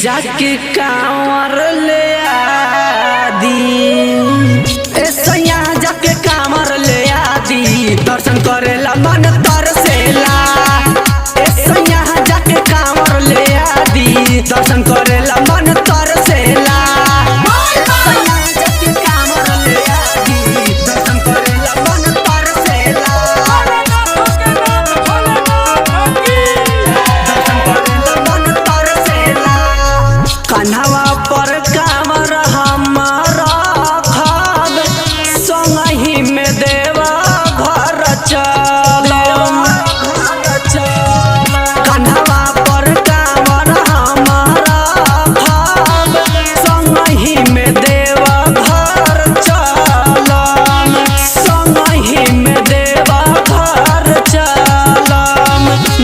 जाके कांवर ले आदी ऐसा जाके कांवर ले आदी दर्शन करेला मन तरसेला ऐसा जाके कांवर ले आदी दर्शन करेला मन तरसेला कन्हवा पर कांवर हमारा खाब संगही में देवा घर चल कन्हवा पर कांवर हमारा खाब संगही में देवा घर चल संगही में देवा घर चल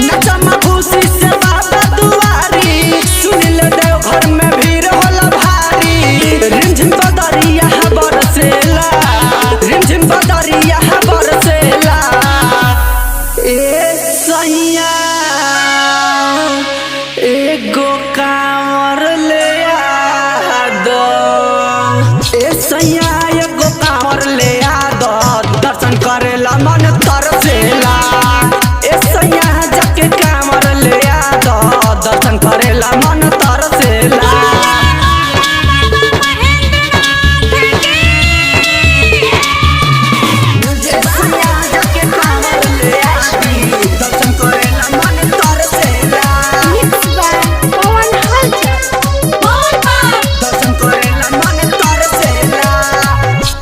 नचम खुशी से बाबा दुआरी सुनिल देव घर में भीड़ होला भारी रिमझिम बदरिया बरसेला रिमझिम बदरिया बरसेला ए सैया एगो कांवर ले आ दो ए सैया एगो कांवर ले आ दो दर्शन करेला मन तरसेला ए सैया जाके कांवर ले आ दो दर्शन करेला मन तरसेला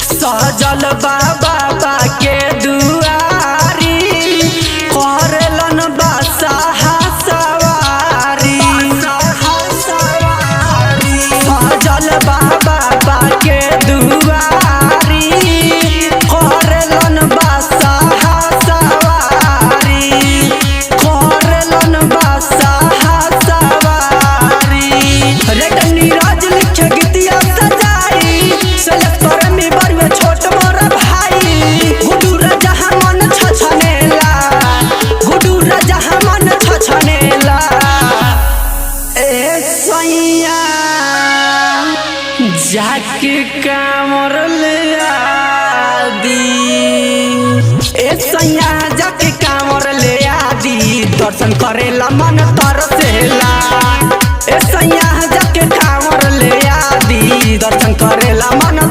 सहजल बाबा के दुआरी करलन बसहा सवारी सहजल बाबा के दुआरी करलन बसहा सवारी करलन बसहा सवारी रेड नीरज लिखे गीतिया सजाई सलत पर में बरवे छोट मोर भाई गुडू राजा मन छछनेला गुडू राजा मन छछनेला ए सैया जाके कांवर ले आदी ए सैया जाके कांवर ले आदी दर्शन करेला मन तरसेला ए सैया जाके कांवर ले आदी दर्शन करेला मन